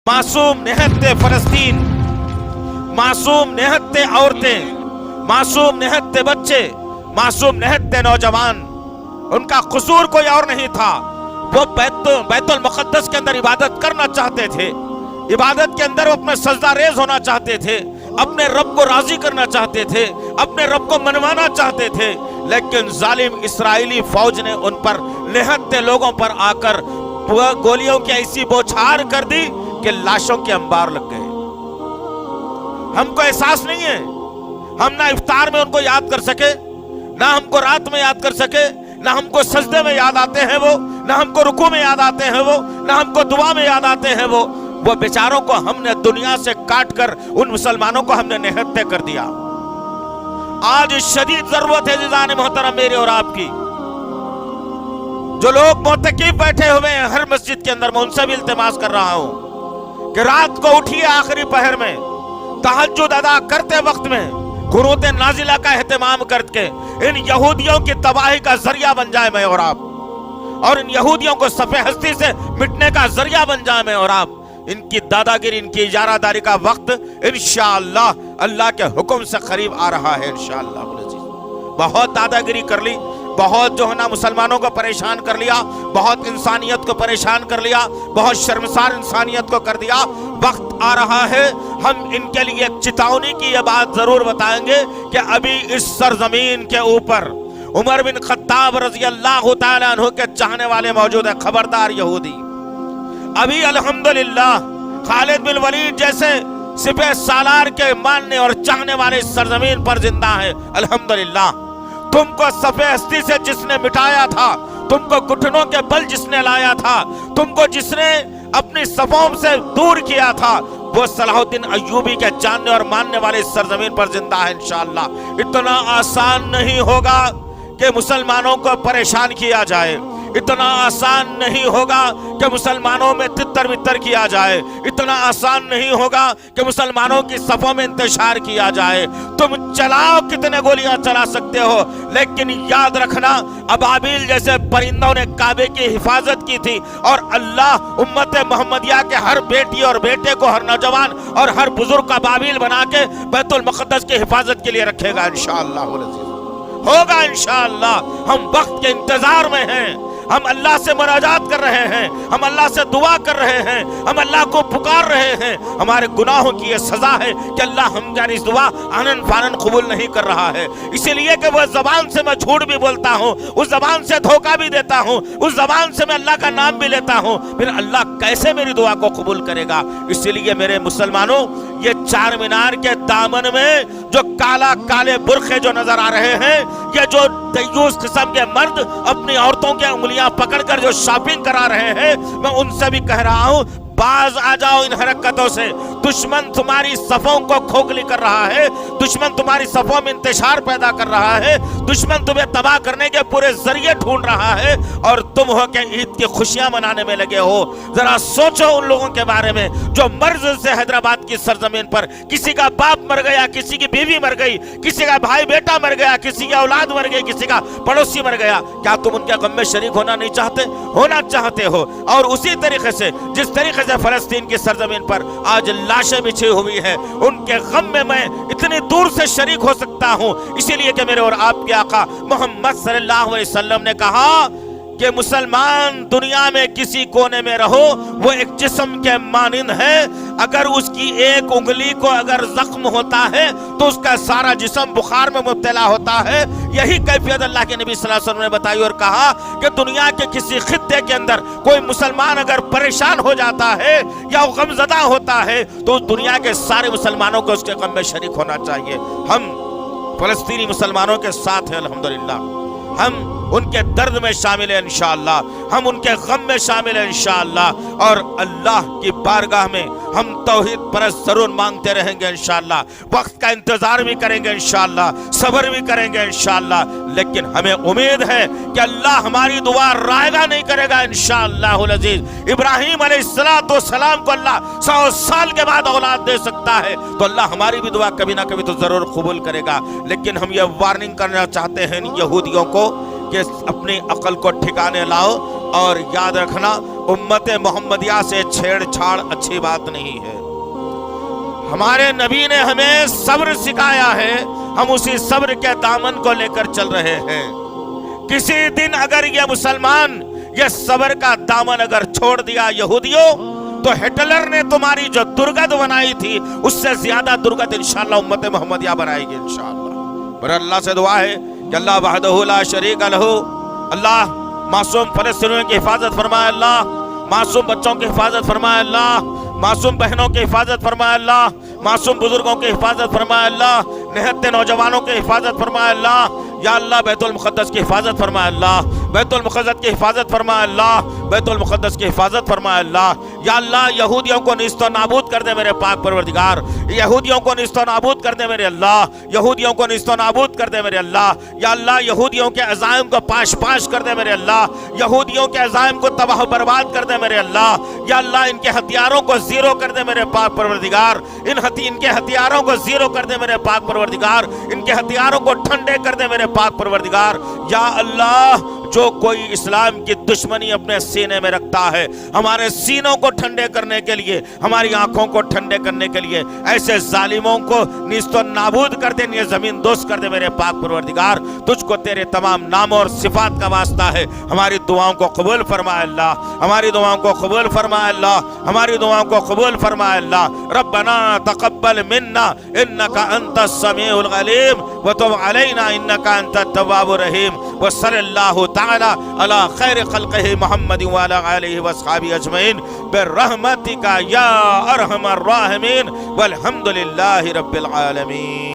मासूम निहत्ते फलस्तीन, मासूम निहत्ते औरतें, मासूम निहत्ते बच्चे, मासूम निहत्ते नौजवान, उनका कसूर कोई और नहीं था। वो बैतुल मुक़द्दस के अंदर इबादत करना चाहते थे, इबादत के अंदर वो अपने सजदा रेज होना चाहते थे, अपने रब को राजी करना चाहते थे, अपने रब को मनवाना चाहते थे। लेकिन जालिम इसराइली फौज ने उन पर निहत्ते लोगों पर आकर गोलियों की ऐसी बौछार कर दी कि लाशों के अंबार लग गए। हमको एहसास नहीं है, हम ना इफ्तार में उनको याद कर सके, ना हमको रात में याद कर सके, ना हमको सजदे में याद आते हैं वो, ना हमको रुकू में याद आते हैं वो, ना हमको दुआ में याद आते हैं वो बेचारों को हमने दुनिया से काट कर उन मुसलमानों को हमने निहत्ते कर दिया। आज शदीद जरूरत है जिजान मोहतरम मेरे और आपकी, जो लोग मोतकीफ बैठे हुए हैं हर मस्जिद के अंदर, मैं उनसे भी इल्तिमास कर रहा हूं कि रात को उठिए आखिरी पहर में, तहज्जुद अदा करते वक्त में कुनूत नाजिला का एहतमाम करके इन यहूदियों की तबाही का जरिया बन जाए मैं और आप, और इन यहूदियों को सफ़े हस्ती से मिटने का जरिया बन जाए मैं और आप। इनकी दादागिरी, इनकी इजारादारी का वक्त इंशाअल्लाह अल्लाह के हुक्म से करीब आ रहा है इंशाअल्लाह। बहुत दादागिरी कर ली, बहुत जो है ना मुसलमानों को परेशान कर लिया, बहुत इंसानियत को परेशान कर लिया, बहुत शर्मसार इंसानियत को कर दिया। वक्त आ रहा है हम इनके लिए एक चेतावनी की ये बात जरूर बताएंगे कि अभी इस सरजमीन के ऊपर उमर बिन खत्ताब रजी अल्लाह तआला अन्हु के चाहने वाले मौजूद है। खबरदार यहूदी, अभी अल्हम्दुलिल्लाह खालिद बिन वलीद जैसे सिपह सालार के मानने और चाहने वाले इस सरजमीन पर जिंदा है अल्हम्दुलिल्लाह। तुमको सफ़े हस्ती से जिसने मिटाया था, तुमको घुटनों के बल जिसने लाया था, तुमको जिसने अपनी सफों से दूर किया था, वो सलाहुद्दीन अय्यूबी के जानने और मानने वाले इस सरजमीन पर जिंदा है इंशाअल्लाह। इतना आसान नहीं होगा कि मुसलमानों को परेशान किया जाए, इतना आसान नहीं होगा कि मुसलमानों में तितर बितर किया जाए, इतना आसान नहीं होगा कि मुसलमानों की सफों में इंतशार किया जाए। तुम चलाओ, कितने गोलियां चला सकते हो, लेकिन याद रखना अबाबिल जैसे परिंदों ने काबे की हिफाजत की थी, और अल्लाह उम्मत मोहम्मदिया के हर बेटी और बेटे को, हर नौजवान और हर बुजुर्ग का बाबिल बना के बैतुल मुक़द्दस की हिफाजत के लिए रखेगा इंशाअल्लाह। होगा इंशाअल्लाह। हम वक्त के इंतजार में हैं, हम अल्लाह से मुनाजात कर रहे हैं, हम अल्लाह से दुआ कर रहे हैं, हम अल्लाह को पुकार रहे हैं। हमारे गुनाहों की ये सजा है कि अल्लाह हम जानी इस दुआ आनन फानन कबूल नहीं कर रहा है, इसीलिए कि वह जबान से मैं झूठ भी बोलता हूँ, उस जबान से धोखा भी देता हूँ, उस जबान से मैं अल्लाह का नाम भी लेता हूँ, फिर अल्लाह कैसे मेरी दुआ को कबूल करेगा। इसीलिए मेरे मुसलमानों, ये चार मीनार के दामन में जो काला काले बुरखे जो नजर आ रहे हैं, ये जो दयूस किस्म के मर्द अपनी औरतों के उंगलियां पकड़कर जो शॉपिंग करा रहे हैं, मैं उनसे भी कह रहा हूं, बाज आ जाओ इन हरकतों से। दुश्मन तुम्हारी सफों को खोखली कर रहा है, दुश्मन तुम्हारी सफों में इंतशार पैदा कर रहा है, दुश्मन तुम्हें तबाह करने के पूरे जरिए ढूंढ रहा है, और तुम हो के ईद की खुशियां मनाने में लगे हो। जरा सोचो उन लोगों के बारे में जो मर्ज से हैदराबाद की सरजमीन पर किसी का बाप मर गया, किसी की बीवी मर गई, किसी का भाई बेटा मर गया, किसी की औलाद मर गई, किसी का पड़ोसी मर गया। क्या तुम उनके गम में शरीक होना नहीं चाहते? होना चाहते हो। और उसी तरीके से जिस तरीके से फलस्तीन की सरजमीन पर आज लाशें बिछी हुई है, उनके गम में मैं इतनी दूर से शरीक हो सकता हूं। इसीलिए कि मेरे और आपके आका मोहम्मद सल्लल्लाहु अलैहि वसल्लम ने कहा कि मुसलमान दुनिया में किसी कोने में रहो, वो एक जिस्म के मानिंद है। अगर उसकी एक उंगली को अगर जख्म होता है तो उसका सारा जिस्म बुखार में मुब्तला होता है। यही कैफियत अल्लाह के नबी सल्लल्लाहु अलैहि वसल्लम ने बताई और कहा कि दुनिया के किसी खित्ते के अंदर कोई मुसलमान अगर परेशान हो जाता है या वो गमज़दा होता है तो दुनिया के सारे मुसलमानों को उसके गम में शरीक होना चाहिए। हम फलस्तीनी मुसलमानों के साथ हैं अल्हम्दुलिल्लाह, हम उनके दर्द में शामिल हैं इंशाअल्लाह, हम उनके गम में शामिल हैं इंशाअल्लाह, और अल्लाह की बारगाह में हम तौहीद परस्त जरूर मांगते रहेंगे इंशाअल्लाह। वक्त का इंतजार भी करेंगे इंशाअल्लाह, सब्र भी करेंगे इंशाअल्लाह, लेकिन हमें उम्मीद है कि अल्लाह हमारी दुआ रायगा नहीं करेगा इंशाअल्लाहुल अजीज। इब्राहीम अलैहिस्सलाम को अल्लाह 100 साल के बाद औलाद दे सकता है, तो अल्लाह हमारी भी दुआ कभी ना कभी तो जरूर कबूल करेगा। लेकिन हम ये वार्निंग करना चाहते हैं इन यहूदियों को कि अपनी अकल को ठिकाने लाओ। اور یاد رکھنا امت محمدیہ سے چھیڑ چھاڑ اچھی بات نہیں ہے۔ ہمارے نبی نے ہمیں صبر سکھایا ہے، ہم اسی صبر کے دامن کو لے کر چل رہے ہیں۔ کسی دن اگر یہ مسلمان یہ صبر کا دامن اگر چھوڑ دیا یہودیوں، تو ہٹلر نے تمہاری جو درگت بنائی تھی اس سے زیادہ درگت انشاءاللہ امت محمدیہ بنائے گی انشاءاللہ۔ پر اللہ سے دعا ہے کہ اللہ وحدہ لا شریک لہ، اللہ معصوم فلسطینیوں کی حفاظت فرمائے، اللہ معصوم بچوں کی حفاظت فرمائے، اللہ معصوم بہنوں کی حفاظت فرمائے، اللہ معصوم بزرگوں کی حفاظت فرمائے، اللہ نہتے نوجوانوں کی حفاظت فرمائے، اللہ یا اللہ بیت المقدس کی حفاظت فرمائے، اللہ بیت المقدس کی حفاظت فرمائے، اللہ بیت المقدس کی حفاظت فرمائے، اللہ یا اللہ یہودیوں کو نیست و نابود کر دے میرے پاک پروردگار، یہودیوں کو نیست و نابود کر دے میرے اللہ، یہودیوں کو نیست و نابود کر دے میرے اللہ، یا اللہ یہودیوں کے عزائم کو پاش پاش کر دے میرے اللہ، یہودیوں کے عزائم کو تباہ و برباد کر دے میرے اللہ، یا اللہ ان کے ہتھیاروں کو زیرو کر دے میرے پاک پروردگار، ان کے ہتھیاروں کو زیرو کر دے میرے پاک پروردگار، ان کے ہتھیاروں کو ٹھنڈے کر دے میرے پاک پروردگار۔ یا اللہ جو کوئی اسلام کی دشمنی اپنے سینے میں رکھتا ہے، ہمارے سینوں کو ٹھنڈے کرنے کے لیے، ہماری آنکھوں کو ٹھنڈے کرنے کے لیے ایسے ظالموں کو نیست و نابود کر دے، یہ زمین دوست کر دے میرے پاک پروردگار۔ تجھ کو تیرے تمام ناموں اور صفات کا واسطہ ہے، ہماری دعاؤں کو قبول فرمائے اللہ، ہماری دعاؤں کو قبول فرمائے اللہ، ہماری دعاؤں کو قبول فرمائے اللہ۔ ربنا تقبل منا انک انت السمیع العلیم وتب علینا انک انت التواب الرحیم، وصلی اللہ تعالی علی خیر خلقہ محمد وعلی آلہ واصحابہ اجمعین برحمتک یا ارحم الراحمین والحمد للہ رب العالمین۔